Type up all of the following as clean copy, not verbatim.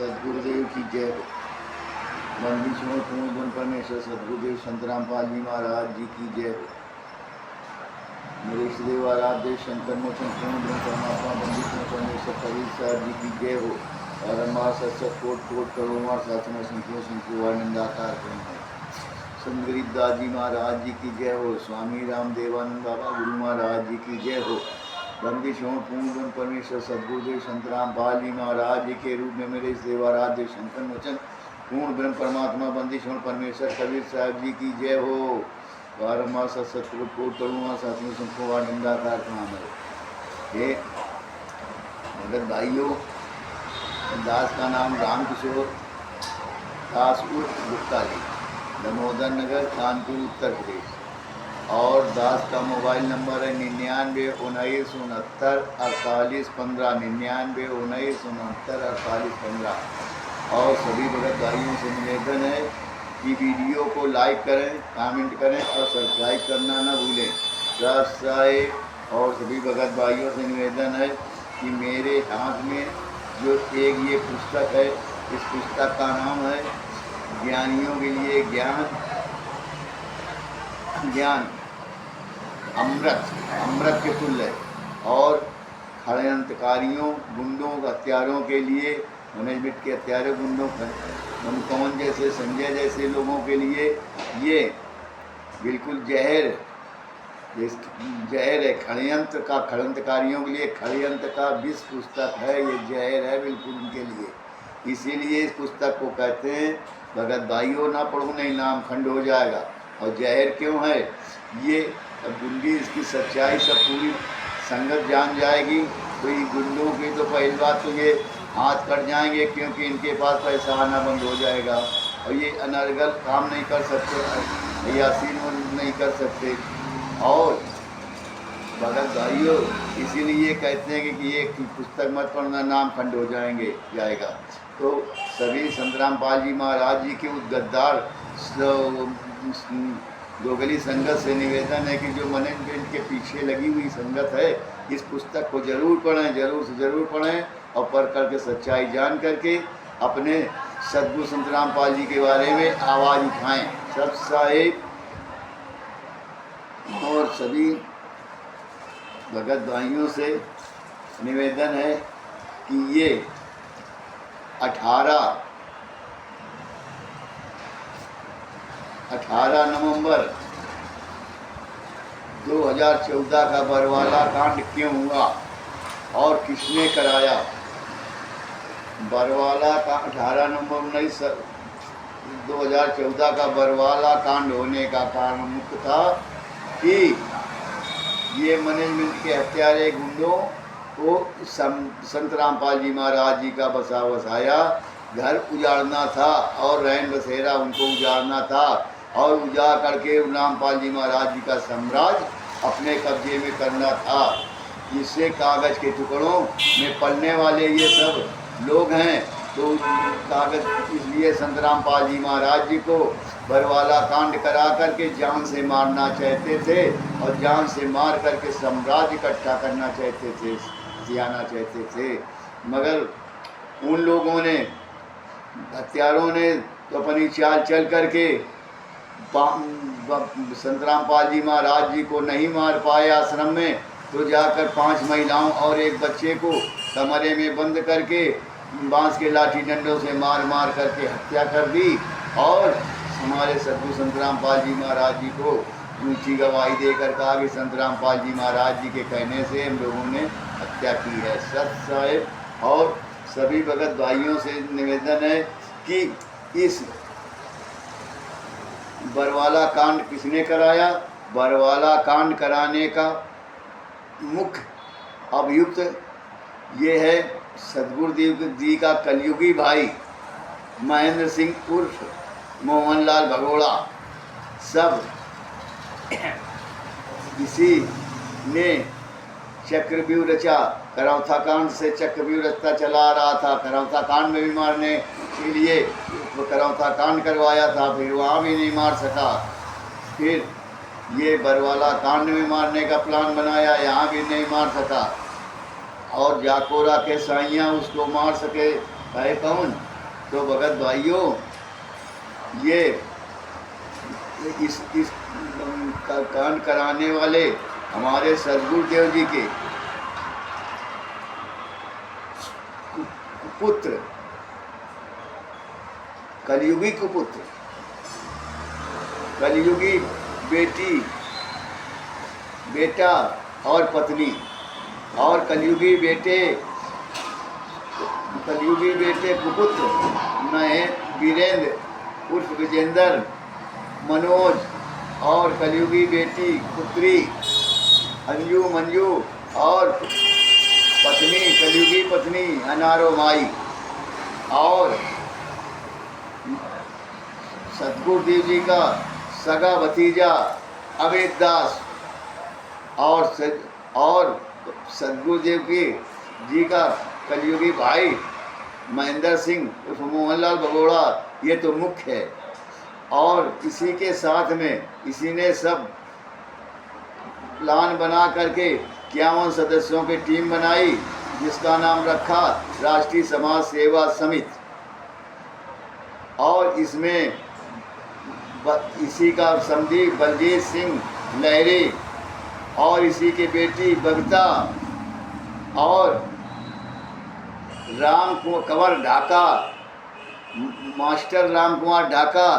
सदगुरुदेव की जय हो। बंदी छोड़ पूर्ण परमेश्वर सदगुरुदेव संतराम पाल जी महाराज जी की जय हो। मेरे इष्टदेव आराध्य शंकर मोचन पूर्ण ब्रह्म परमात्मा बंदी छोड़ परमेश्वर कबीर साहब जी की जय हो। और हमारा सत्सत कोट कोट करोड़ साधना संख्यो संख्यो निंदाकार है। संत गरीबदास जी महाराज जी की जय हो। स्वामी राम देवानंद बाबा गुरु महाराज जी की जय हो। बंदी छोड़ पूर्ण ब्रह्म परमेश्वर सदगुरुदेव संतराम पाल जी महाराज जी के रूप में मेरे सेवाराध्य शंकर मोचन पूर्ण ब्रह्म परमात्मा बंदी छोड़ परमेश्वर कबीर साहब जी की जय हो। बारहमा सत्सत कोट करूँगा साथियों सबको निंदाकार प्रणाम है। ये मगर भाइयों, दास का नाम रामकिशोर दास उर्फ गुप्ता जी, दामोदर नगर, कानपुर, उत्तर प्रदेश। और दास का मोबाइल नंबर है 99 19 69 48 15, 99 19 69 48 15। और सभी भगत भाइयों से निवेदन है कि वीडियो को लाइक करें, कमेंट करें और सब्सक्राइब करना ना भूलें। सब्सक्राइब। और सभी भगत भाइयों से निवेदन है कि मेरे हाथ में जो एक ये पुस्तक है, इस पुस्तक का नाम है ज्ञानियों के लिए ज्ञान, ज्ञान अमृत, अमृत के तुल्य। और षड्यंत्रकारियों, गुंडों, हत्यारों के लिए, मैनेजमेंट के हत्यारे गुंडों, मनकौन जैसे, संजय जैसे लोगों के लिए ये बिल्कुल जहर, जहर है। षड्यंत्र का, षड्यंत्रकारियों के लिए षड्यंत्र का विष पुस्तक है, ये जहर है बिल्कुल उनके लिए। इसीलिए इस पुस्तक को कहते हैं भगत भाइयों ना पढ़ो नहीं नाम खंड हो जाएगा। और जहर क्यों है ये, अब गुंडी इसकी सच्चाई सब पूरी संगत जान जाएगी तो ये गुंडों की तो पहली बात तो ये हाथ कट जाएंगे, क्योंकि इनके पास पैसा आना बंद हो जाएगा और ये अनर्गल काम नहीं कर सकते, यासीन नहीं कर सकते। और भगत भाइयों इसीलिए कहते हैं कि ये पुस्तक मत पढ़ना, नाम खंड हो जाएगा। तो सभी संतराम पाल जी महाराज जी के उस गद्दार दोगली संगत से निवेदन है कि जो मैनेजमेंट के पीछे लगी हुई संगत है, इस पुस्तक को जरूर पढ़ें, जरूर से जरूर पढ़ें और पढ़ करके सच्चाई जान करके अपने सदगुरु संतराम पाल जी के बारे में आवाज़ उठाएं। सब साहिब और सभी भगत भाइयों से निवेदन है कि ये 18 नवंबर 2014 का बरवाला कांड क्यों हुआ और किसने कराया। बरवाला का 18 नवंबर 2014 का बरवाला कांड होने का कारण मुख्य था कि ये मैनेजमेंट के हत्यारे गुंडों को संत रामपाल जी महाराज जी का बसा बसाया घर उजाड़ना था और रैन बसेरा उनको उजाड़ना था और उजाड़ करके रामपाल जी महाराज जी का साम्राज्य अपने कब्जे में करना था। जिससे कागज़ के टुकड़ों में पलने वाले ये सब लोग हैं, तो कागज़ इसलिए संत रामपाल जी महाराज जी को बरवाला कांड करा करके जान से मारना चाहते थे और जान से मार करके साम्राज्य इकट्ठा करना चाहते थे, जियाना चाहते थे। मगर उन लोगों ने, हत्यारों ने तो अपनी चाल चल करके संत रामपाल जी महाराज जी को नहीं मार पाए आश्रम में, तो जाकर 5 महिलाओं और एक बच्चे को कमरे में बंद करके बांस के लाठी डंडों से मार मार करके हत्या कर दी। और हमारे सदगुरु संत रामपाल जी महाराज जी को झूठी गवाही देकर कहा कि संत रामपाल जी महाराज जी के कहने से हम लोगों ने हत्या की है। सत साहिब और सभी भगत भाइयों से निवेदन है कि इस बरवाला कांड किसने कराया। बरवाला कांड कराने का मुख्य अभियुक्त ये है सदगुरुदेव जी का कलयुगी भाई महेंद्र सिंह उर्फ मोहनलाल भगोड़ा। सब इसी ने चक्रव्यूह रचा। करौथा कांड से चक्रव्यूह रचता चला रहा था। करौथा कांड में भी मारने के लिए करौथा कांड करवाया था, फिर वहाँ भी नहीं मार सका। फिर ये बरवाला कांड में मारने का प्लान बनाया, यहाँ भी नहीं मार सका। और जाकोरा के साइयाँ उसको मार सके है कौन, तो भगत भाइयों, ये इस कांड कराने वाले हमारे सदगुरुदेव जी के पुत्र, कलयुगी कुपुत्र, कलयुगी बेटा और पत्नी, और कलयुगी बेटे कुपुत्र वीरेंद्र उर्फ विजेंद्र, मनोज, और कलयुगी बेटी पुत्री अंजू मंजू, और पत्नी, कलयुगी पत्नी अनारो माई, और सतगुरुदेव जी का सगा भतीजा अमित दास, और सतगुरुदेव के जी का कलयुगी भाई महेंद्र सिंह उर्फ मोहनलाल भगोड़ा। ये तो मुख्य है। और इसी के साथ में इसी ने सब प्लान बना करके 51 सदस्यों की टीम बनाई, जिसका नाम रखा राष्ट्रीय समाज सेवा समिति। और इसमें इसी का समधी बलजीत सिंह लहरी, और इसी के बेटी बबीता, और राम कंवर ढाका, मास्टर राम कुमार ढाका,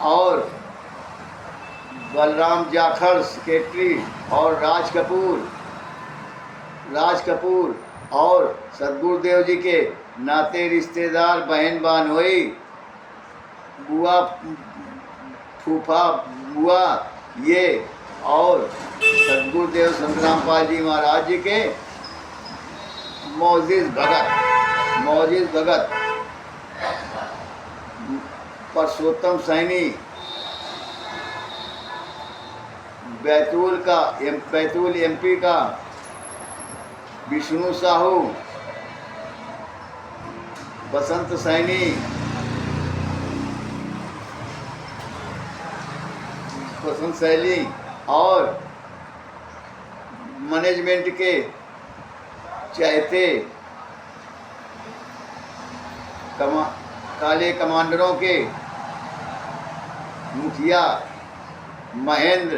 और बलराम जाखड़ सेक्रेटरी, और राज कपूर, और सतगुरुदेव जी के नाते रिश्तेदार बहन बानोई, बुआ फूफा बुआ, ये, और सतगुरुदेव संतराम पाल जी महाराज जी के मोजिज भगत परसोत्तम सैनी, बैतूल एमपी का विष्णु साहू, बसंत सैनी, और मैनेजमेंट के चाहते काले कमांडरों के मुखिया महेंद्र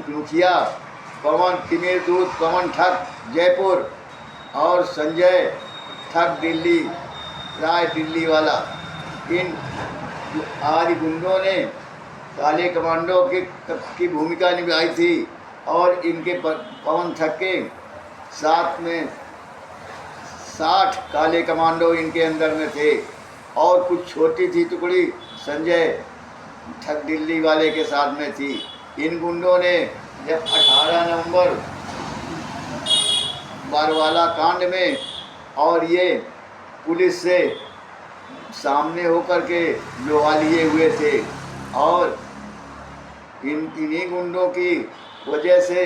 मुखिया, पवन ठग जयपुर, और संजय ठग दिल्ली वाला। इन आदि गुंडों ने काले कमांडो की भूमिका निभाई थी, और इनके पवन ठग के साथ में 60 काले कमांडो इनके अंदर में थे, और कुछ छोटी थी टुकड़ी संजय ठग दिल्ली वाले के साथ में थी। इन गुंडों ने जब 18 नवंबर बारवाला कांड में, और ये पुलिस से सामने होकर के लोहा लिए हुए थे, और इन्हीं गुंडों की वजह से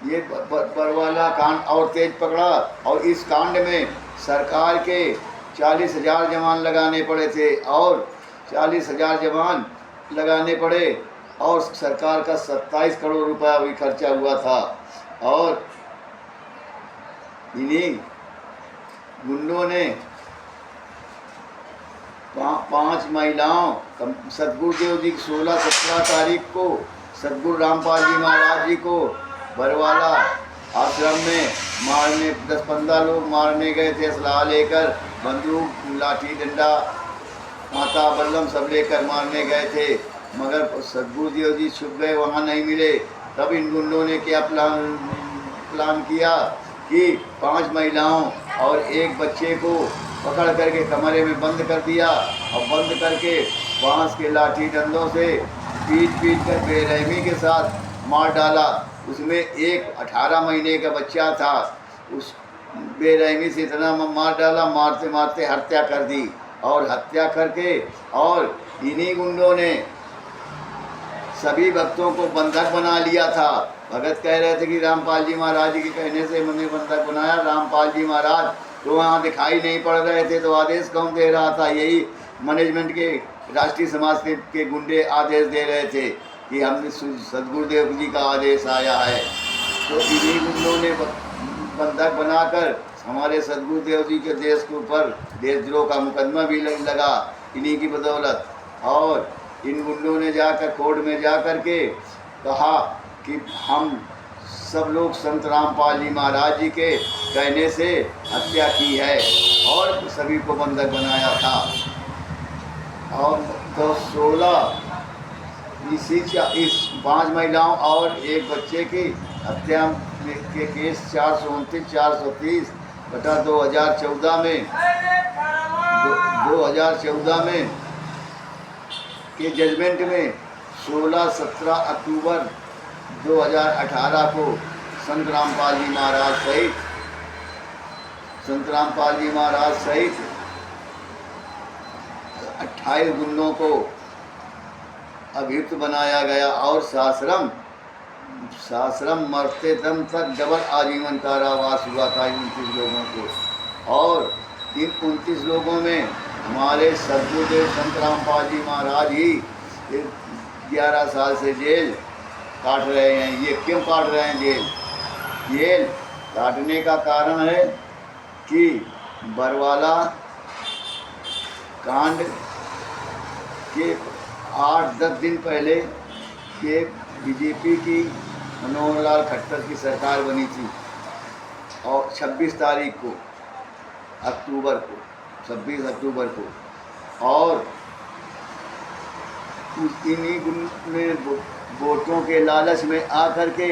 ये बरवाला कांड और तेज पकड़ा। और इस कांड में सरकार के 40,000 जवान लगाने पड़े थे, और 40,000 जवान लगाने पड़े, और सरकार का 27 करोड़ रुपया भी खर्चा हुआ था। और इन्हीं गुंडों ने 5 महिलाओं, सतगुरुदेव जी 16-17 तारीख को सतगुरु रामपाल जी महाराज जी को बरवाला आश्रम में मारने 10-15 लोग मारने गए थे, असलाह लेकर, बंदूक लाठी डंडा माता बल्लम सब लेकर मारने गए थे। मगर सतगुरुदेव जी छुप गए, वहाँ नहीं मिले। तब इन गुंडों ने क्या प्लान किया कि 5 महिलाओं और एक बच्चे को पकड़ करके कमरे में बंद कर दिया, और बंद करके बांस के लाठी डंडों से पीट कर बेरहमी के साथ मार डाला। उसमें एक 18 महीने का बच्चा था, उस बेरहमी से इतना मार डाला, मारते मारते हत्या कर दी। और हत्या करके, और इन्हीं गुंडों ने सभी भक्तों को बंधक बना लिया था। भगत कह रहे थे कि रामपाल जी महाराज जी के कहने से मैंने बंधक बनाया। रामपाल जी महाराज तो वहाँ दिखाई नहीं पड़ रहे थे, तो आदेश कौन दे रहा था? यही मैनेजमेंट के राष्ट्रीय समाज के गुंडे आदेश दे रहे थे कि हमने सतगुरुदेव जी का आदेश आया है। तो इन्हीं गुंडों ने बंधक बनाकर हमारे सदगुरुदेव जी के देश के ऊपर देशद्रोह का मुकदमा भी लगा इन्हीं की बदौलत। और इन गुंडों ने जाकर कोर्ट में जा कर के कहा कि हम सब लोग संत रामपाल जी महाराज जी के कहने से हत्या की है और सभी को बंधक बनाया था। और तो 16 इस 5 महिलाओं और एक बच्चे की हत्या के केस 429/430 बटा 2014 में 2014 में के जजमेंट में 16-17 अक्टूबर 2018 को संत रामपाल जी महाराज सहित 28 गुंडों को अभियुक्त बनाया गया और साश्रम मरते दम तक डबल आजीवन कारावास हुआ था 29 लोगों को। और इन 29 लोगों में हमारे सदगुरुदेव संत रामपाल जी महाराज ही 11 साल से जेल काट रहे हैं। ये क्यों काट रहे हैं जेल काटने का कारण है कि बरवाला कांड के 8-10 दिन पहले के बीजेपी की मनोहर लाल खट्टर की सरकार बनी थी और 26 अक्टूबर को और इन्हीं ने वोटों के लालच में आकर के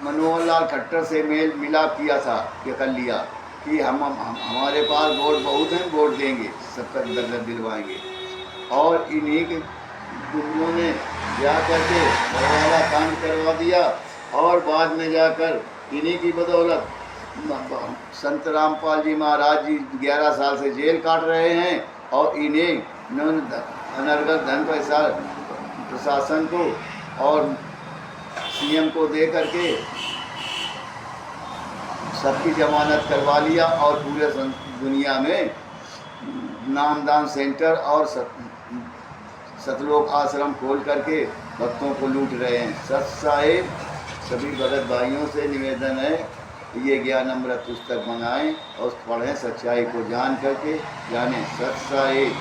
मनोहर लाल खट्टर से मेल मिलाप किया था कि कर लिया कि हमारे पास वोट बहुत हैं, वोट देंगे, सबका दर्द दिलवाएंगे। और इन्हीं के गुंडों ने जाकर के बरवाला कांड करवा दिया और बाद में जाकर इन्हीं की बदौलत संत रामपाल जी महाराज जी 11 साल से जेल काट रहे हैं और इन्हें अनर्गल धन पैसा प्रशासन को और सीएम को दे करके सबकी जमानत करवा लिया और पूरे दुनिया में नामदान सेंटर और सतलोक आश्रम खोल करके भक्तों को लूट रहे हैं। सत साहिब सभी भगत भाइयों से निवेदन है ये ज्ञान अमृत पुस्तक मंगाएं और पढ़ें, सच्चाई को जान करके जानें। सत साहिब।